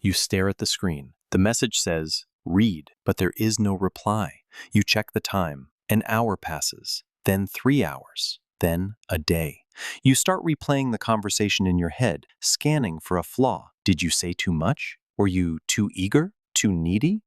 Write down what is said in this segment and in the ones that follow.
You stare at the screen. The message says, "Read," but there is no reply. You check the time. An hour passes, then 3 hours, then a day. You start replaying the conversation in your head, scanning for a flaw. Did you say too much? Were you too eager? Too needy?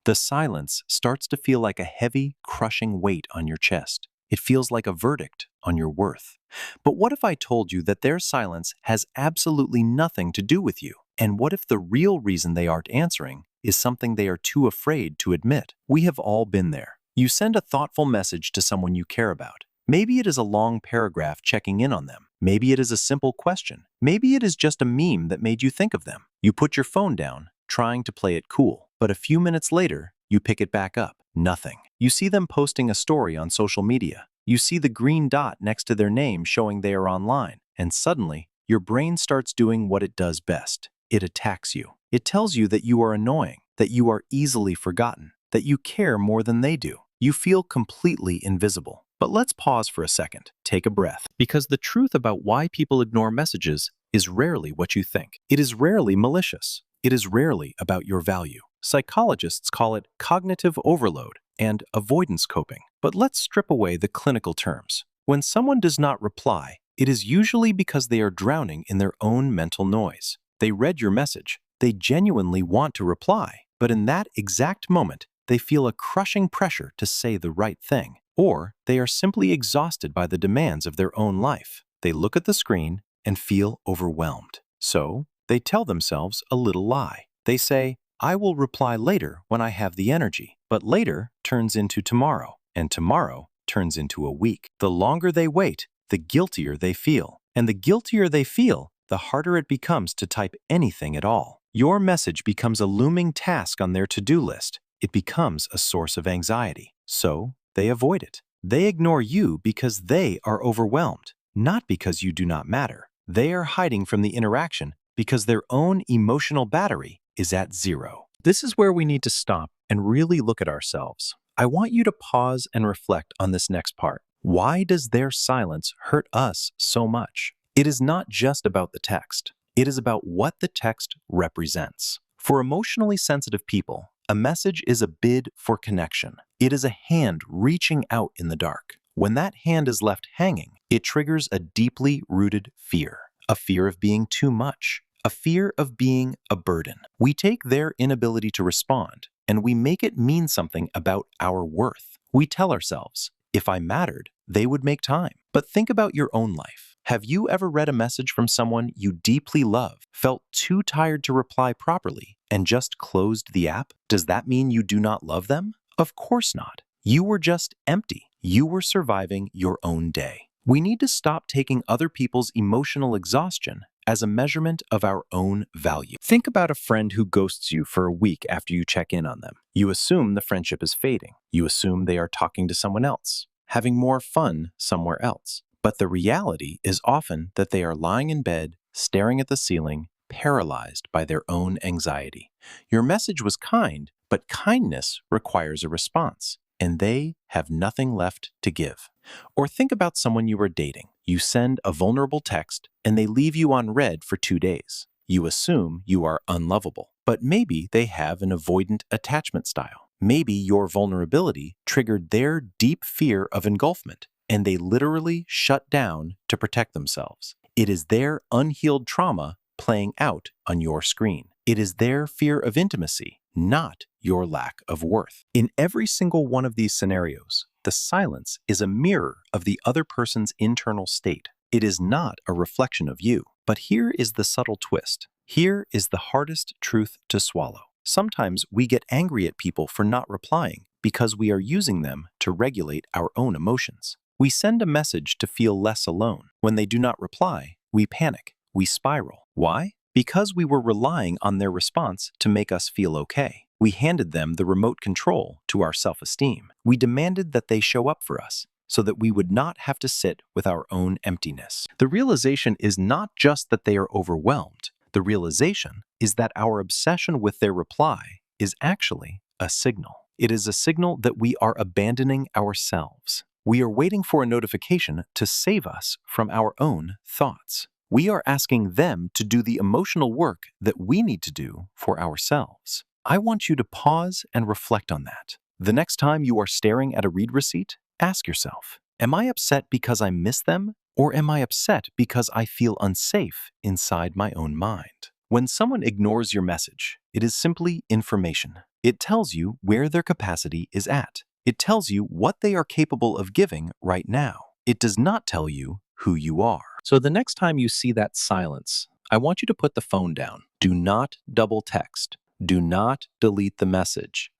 The silence starts to feel like a heavy, crushing weight on your chest. It feels like a verdict on your worth. But what if I told you that their silence has absolutely nothing to do with you? And what if the real reason they aren't answering is something they are too afraid to admit? We have all been there. You send a thoughtful message to someone you care about. Maybe it is a long paragraph checking in on them. Maybe it is a simple question. Maybe it is just a meme that made you think of them. You put your phone down, trying to play it cool. But a few minutes later, you pick it back up. Nothing. You see them posting a story on social media. You see the green dot next to their name showing they are online. And suddenly, your brain starts doing what it does best. It attacks you. It tells you that you are annoying, that you are easily forgotten, that you care more than they do. You feel completely invisible. But let's pause for a second. Take a breath. Because the truth about why people ignore messages is rarely what you think. It is rarely malicious. It is rarely about your value. Psychologists call it cognitive overload and avoidance coping. But let's strip away the clinical terms. When someone does not reply, it is usually because they are drowning in their own mental noise. They read your message. They genuinely want to reply. But in that exact moment, they feel a crushing pressure to say the right thing. Or they are simply exhausted by the demands of their own life. They look at the screen and feel overwhelmed. So they tell themselves a little lie. They say, "I will reply later when I have the energy." But later turns into tomorrow, and tomorrow turns into a week. The longer they wait, the guiltier they feel. And the guiltier they feel, the harder it becomes to type anything at all. Your message becomes a looming task on their to-do list. It becomes a source of anxiety. So they avoid it. They ignore you because they are overwhelmed, not because you do not matter. They are hiding from the interaction because their own emotional battery is at zero. This is where we need to stop and really look at ourselves. I want you to pause and reflect on this next part. Why does their silence hurt us so much? It is not just about the text. It is about what the text represents. For emotionally sensitive people, a message is a bid for connection. It is a hand reaching out in the dark. When that hand is left hanging, it triggers a deeply rooted fear. A fear of being too much. A fear of being a burden. We take their inability to respond and we make it mean something about our worth. We tell ourselves, if I mattered, they would make time. But think about your own life. Have you ever read a message from someone you deeply love, felt too tired to reply properly, and just closed the app? Does that mean you do not love them? Of course not. You were just empty. You were surviving your own day. We need to stop taking other people's emotional exhaustion as a measurement of our own value. Think about a friend who ghosts you for a week after you check in on them. You assume the friendship is fading. You assume they are talking to someone else, having more fun somewhere else. But the reality is often that they are lying in bed, staring at the ceiling, paralyzed by their own anxiety. Your message was kind, but kindness requires a response, and they have nothing left to give. Or think about someone you are dating. You send a vulnerable text, and they leave you on read for 2 days. You assume you are unlovable, but maybe they have an avoidant attachment style. Maybe your vulnerability triggered their deep fear of engulfment, and they literally shut down to protect themselves. It is their unhealed trauma playing out on your screen. It is their fear of intimacy, not your lack of worth. In every single one of these scenarios, the silence is a mirror of the other person's internal state. It is not a reflection of you. But here is the subtle twist. Here is the hardest truth to swallow. Sometimes we get angry at people for not replying because we are using them to regulate our own emotions. We send a message to feel less alone. When they do not reply, we panic. We spiral. Why? Because we were relying on their response to make us feel okay. We handed them the remote control to our self-esteem. We demanded that they show up for us so that we would not have to sit with our own emptiness. The realization is not just that they are overwhelmed. The realization is that our obsession with their reply is actually a signal. It is a signal that we are abandoning ourselves. We are waiting for a notification to save us from our own thoughts. We are asking them to do the emotional work that we need to do for ourselves. I want you to pause and reflect on that. The next time you are staring at a read receipt, ask yourself, am I upset because I miss them, or am I upset because I feel unsafe inside my own mind? When someone ignores your message, it is simply information. It tells you where their capacity is at. It tells you what they are capable of giving right now. It does not tell you who you are. So the next time you see that silence, I want you to put the phone down. Do not double text. Do not delete the message.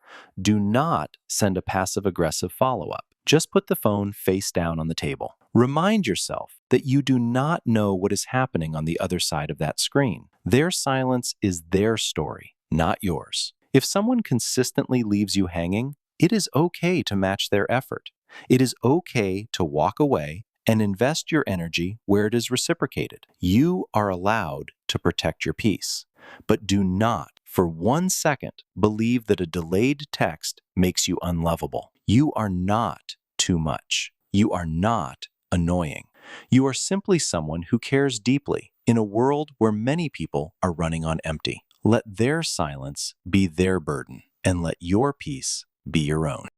Do not send a passive-aggressive follow-up. Just put the phone face down on the table. Remind yourself that you do not know what is happening on the other side of that screen. Their silence is their story, not yours. If someone consistently leaves you hanging, it is okay to match their effort. It is okay to walk away and invest your energy where it is reciprocated. You are allowed to protect your peace. But do not, for 1 second, believe that a delayed text makes you unlovable. You are not too much. You are not annoying. You are simply someone who cares deeply in a world where many people are running on empty. Let their silence be their burden, and let your peace be your own.